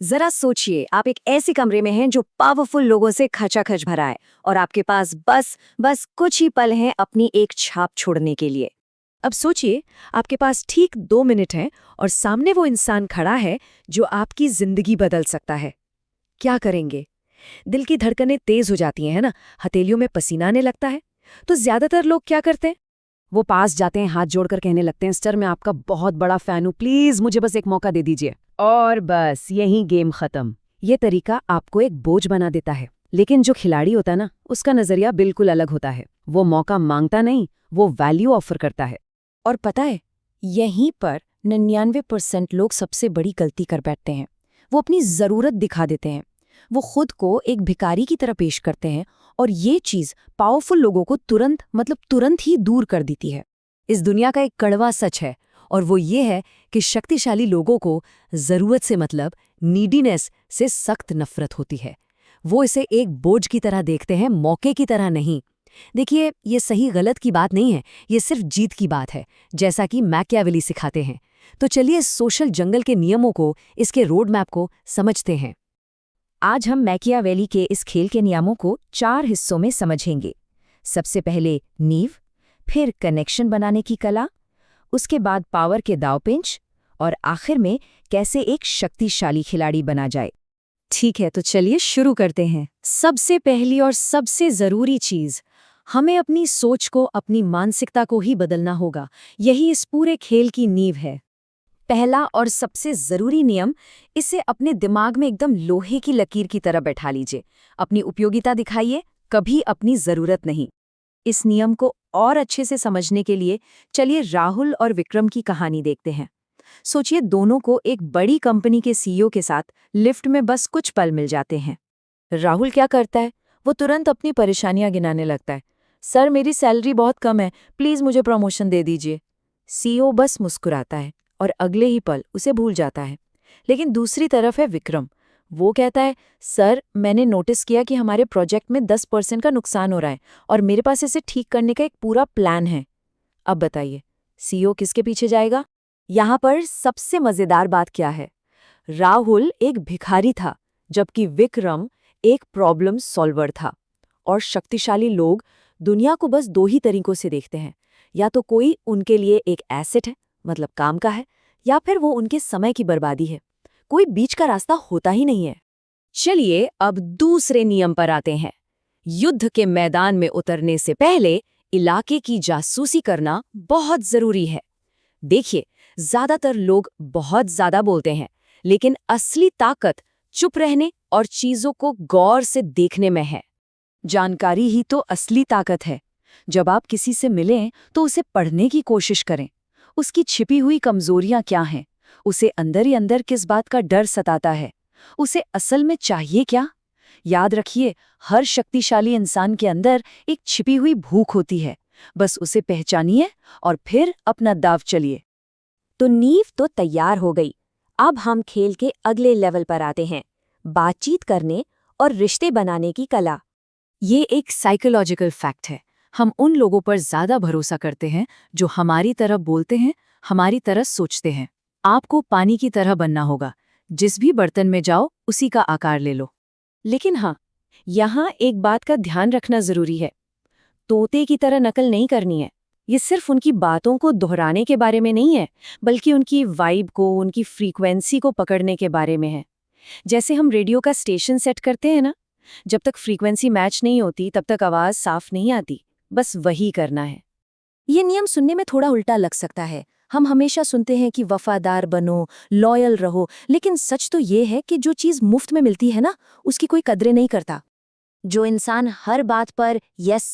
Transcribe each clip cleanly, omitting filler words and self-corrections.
जरा सोचिए, आप एक ऐसे कमरे में हैं जो पावरफुल लोगों से खचाखच भरा है और आपके पास बस बस कुछ ही पल हैं अपनी एक छाप छोड़ने के लिए। अब सोचिए, आपके पास ठीक 2 मिनट हैं और सामने वो इंसान खड़ा है जो आपकी जिंदगी बदल सकता है। क्या करेंगे? दिल की धड़कनें तेज हो जाती हैं, है ना? हथेलियों में पसीना आने लगता है। तो ज्यादातर लोग क्या करते हैं? वो पास जाते हैं, हाथ जोड़कर कहने लगते हैं, सर मैं आपका बहुत बड़ा फैन हूं, प्लीज मुझे बस एक मौका दे दीजिए। और बस यही गेम खत्म। ये तरीका आपको एक बोझ बना देता है। लेकिन जो खिलाड़ी होता है ना, उसका नजरिया बिल्कुल अलग होता है। वो मौका मांगता नहीं, वो वैल्यू ऑफर करता है। और पता है, यहीं पर 99% लोग सबसे बड़ी गलती कर बैठते हैं। वो अपनी जरूरत दिखा देते हैं। वो खुद को एक भिखारी की तरह पेश करते हैं और ये चीज पावरफुल लोगों को तुरंत ही दूर कर देती है। इस दुनिया का एक कड़वा सच है, और वो ये है कि शक्तिशाली लोगों को जरूरत से मतलब नीडीनेस से सख्त नफरत होती है। वो इसे एक बोझ की तरह देखते हैं, मौके की तरह नहीं। देखिए, ये सही गलत की बात नहीं है, ये सिर्फ जीत की बात है, जैसा कि मैकियावेली सिखाते हैं। तो चलिए इस सोशल जंगल के नियमों को, इसके रोड मैप को समझते हैं। आज हम मैकियावेली के इस खेल के नियमों को 4 हिस्सों में समझेंगे। सबसे पहले नींव, फिर कनेक्शन बनाने की कला, उसके बाद पावर के दांवपेच, और आखिर में कैसे एक शक्तिशाली खिलाड़ी बना जाए। ठीक है, तो चलिए शुरू करते हैं। सबसे पहली और सबसे जरूरी चीज, हमें अपनी सोच को, अपनी मानसिकता को ही बदलना होगा। यही इस पूरे खेल की नींव है। पहला और सबसे जरूरी नियम, इसे अपने दिमाग में एकदम लोहे की लकीर की तरह बैठा लीजिए। अपनी उपयोगिता दिखाइए, कभी अपनी जरूरत नहीं। इस नियम को और अच्छे से समझने के लिए चलिए राहुल और विक्रम की कहानी देखते हैं। सोचिए, दोनों को एक बड़ी कंपनी के सीईओ के साथ लिफ्ट में बस कुछ पल मिल जाते हैं। राहुल क्या करता है? वो तुरंत अपनी परेशानियां गिनाने लगता है। सर मेरी सैलरी बहुत कम है, प्लीज मुझे प्रमोशन दे दीजिए। सीईओ बस मुस्कुराता है और अगले ही पल उसे भूल जाता है। लेकिन दूसरी तरफ है विक्रम। वो कहता है, सर मैंने नोटिस किया कि हमारे प्रोजेक्ट में 10% का नुकसान हो रहा है और मेरे पास इसे ठीक करने का एक पूरा प्लान है। अब बताइए, सीईओ किसके पीछे जाएगा? यहाँ पर सबसे मजेदार बात क्या है, राहुल एक भिखारी था, जबकि विक्रम एक प्रॉब्लम सॉल्वर था। और शक्तिशाली लोग दुनिया को बस 2 ही तरीकों से देखते हैं। या तो कोई उनके लिए एक एसेट है, मतलब काम का है, या फिर वो उनके समय की बर्बादी है। कोई बीच का रास्ता होता ही नहीं है। चलिए अब दूसरे नियम पर आते हैं। युद्ध के मैदान में उतरने से पहले इलाके की जासूसी करना बहुत जरूरी है। देखिए, ज्यादातर लोग बहुत ज्यादा बोलते हैं, लेकिन असली ताकत चुप रहने और चीजों को गौर से देखने में है। जानकारी ही तो असली ताकत है। जब आप किसी से मिलें तो उसे पढ़ने की कोशिश करें। उसकी छिपी हुई कमजोरियां क्या हैं? उसे अंदर ही अंदर किस बात का डर सताता है? उसे असल में चाहिए क्या? याद रखिए, हर शक्तिशाली इंसान के अंदर एक छिपी हुई भूख होती है। बस उसे पहचानिए और फिर अपना दाव चलिए। तो नींव तो तैयार हो गई। अब हम खेल के अगले लेवल पर आते हैं, बातचीत करने और रिश्ते बनाने की कला। ये एक साइकोलॉजिकल फैक्ट है। हम उन लोगों पर ज्यादा भरोसा करते हैं जो हमारी तरह बोलते हैं, हमारी तरह सोचते हैं। आपको पानी की तरह बनना होगा। जिस भी बर्तन में जाओ उसी का आकार ले लो। लेकिन हाँ, यहाँ एक बात का ध्यान रखना जरूरी है। तोते की तरह नकल नहीं करनी है। ये सिर्फ उनकी बातों को दोहराने के बारे में नहीं है, बल्कि उनकी वाइब को, उनकी फ्रीक्वेंसी को पकड़ने के बारे में है। जैसे हम रेडियो का स्टेशन सेट करते हैं ना, जब तक फ्रीक्वेंसी मैच नहीं होती तब तक आवाज साफ नहीं आती। बस वही करना है। ये नियम सुनने में थोड़ा उल्टा लग सकता है। हम हमेशा सुनते हैं कि वफादार बनो, लॉयल रहो, लेकिन सच तो ये है कि जो चीज मुफ्त में मिलती है ना, उसकी कोई कदरें नहीं करता। जो इंसान हर बात पर यस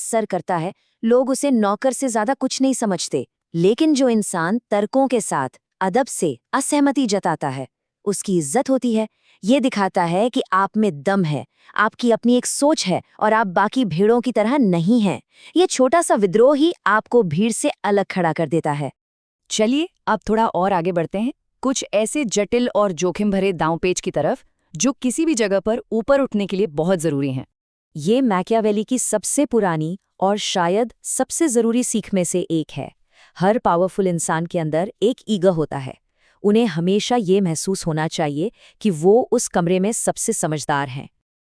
सर करता है, लोग उसे नौकर से ज्यादा कुछ नहीं समझते। लेकिन जो इंसान तर्कों के साथ अदब से असहमति जताता है, उसकी इज्जत होती है। ये दिखाता है कि आप में दम है, आपकी अपनी एक सोच है और आप बाकी भीड़ों की तरह नहीं हैं। ये छोटा सा विद्रोह ही आपको भीड़ से अलग खड़ा कर देता है। चलिए अब थोड़ा और आगे बढ़ते हैं, कुछ ऐसे जटिल और जोखिम भरे दांवपेच की तरफ जो किसी भी जगह पर ऊपर उठने के लिए बहुत जरूरी हैं। ये मैकियावेली की सबसे पुरानी और शायद सबसे जरूरी सीख में से एक है। हर पावरफुल इंसान के अंदर एक ईगो होता है। उन्हें हमेशा ये महसूस होना चाहिए कि वो उस कमरे में सबसे समझदार हैं।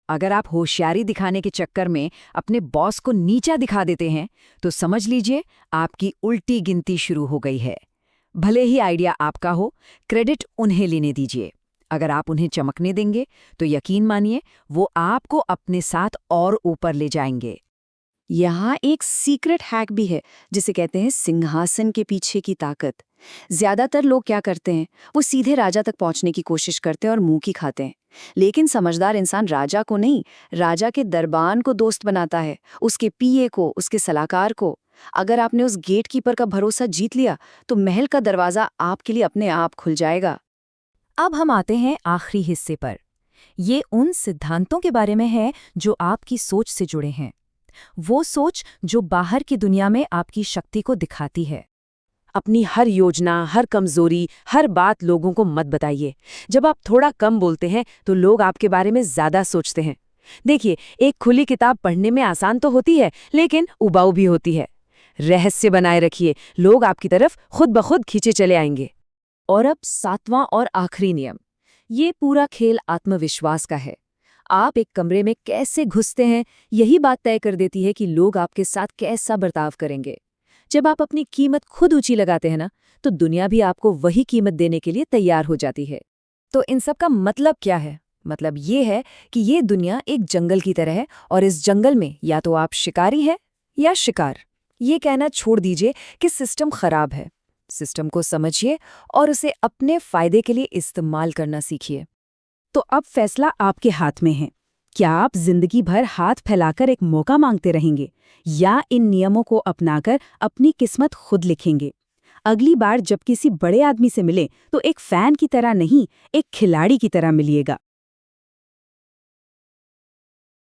अगर आप होशियारी दिखाने के चक्कर में अपने बॉस को नीचा दिखा देते हैं, तो समझ लीजिए आपकी उल्टी गिनती शुरू हो गई है। भले ही आइडिया आपका हो, क्रेडिट उन्हें लेने दीजिए। अगर आप उन्हें चमकने देंगे, तो यकीन मानिए वो आपको अपने साथ और ऊपर ले जाएंगे। यहाँ एक सीक्रेट हैक भी है, जिसे कहते हैं सिंहासन के पीछे की ताकत। ज्यादातर लोग क्या करते हैं, वो सीधे राजा तक पहुंचने की कोशिश करते हैं और मुंह की खाते हैं। लेकिन समझदार इंसान राजा को नहीं, राजा के दरबान को दोस्त बनाता है, उसके पीए को, उसके सलाहकार को। अगर आपने उस गेटकीपर का भरोसा जीत लिया, तो महल का दरवाजा आपके लिए अपने आप खुल जाएगा। अब हम आते हैं आखिरी हिस्से पर। ये उन सिद्धांतों के बारे में है जो आपकी सोच से जुड़े हैं। वो सोच जो बाहर की दुनिया में आपकी शक्ति को दिखाती है। अपनी हर योजना, हर कमजोरी, हर बात लोगों को मत बताइए। जब आप थोड़ा कम बोलते हैं तो लोग आपके बारे में ज्यादा सोचते हैं। देखिए, एक खुली किताब पढ़ने में आसान तो होती है, लेकिन उबाऊ भी होती है। रहस्य बनाए रखिए, लोग आपकी तरफ खुद ब खुद खींचे चले आएंगे। और अब 7वां और आखिरी नियम। ये पूरा खेल आत्मविश्वास का है। आप एक कमरे में कैसे घुसते हैं, यही बात तय कर देती है कि लोग आपके साथ कैसा बर्ताव करेंगे। जब आप अपनी कीमत खुद ऊंची लगाते हैं ना, तो दुनिया भी आपको वही कीमत देने के लिए तैयार हो जाती है। तो इन सब का मतलब क्या है? मतलब ये है कि ये दुनिया एक जंगल की तरह है, और इस जंगल में या तो आप शिकारी हैं या शिकार। ये कहना छोड़ दीजिए कि सिस्टम खराब है। सिस्टम को समझिए और उसे अपने फायदे के लिए इस्तेमाल करना सीखिए। तो अब फैसला आपके हाथ में है। क्या आप जिंदगी भर हाथ फैलाकर एक मौका मांगते रहेंगे, या इन नियमों को अपनाकर अपनी किस्मत खुद लिखेंगे? अगली बार जब किसी बड़े आदमी से मिले, तो एक फैन की तरह नहीं, एक खिलाड़ी की तरह मिलिएगा।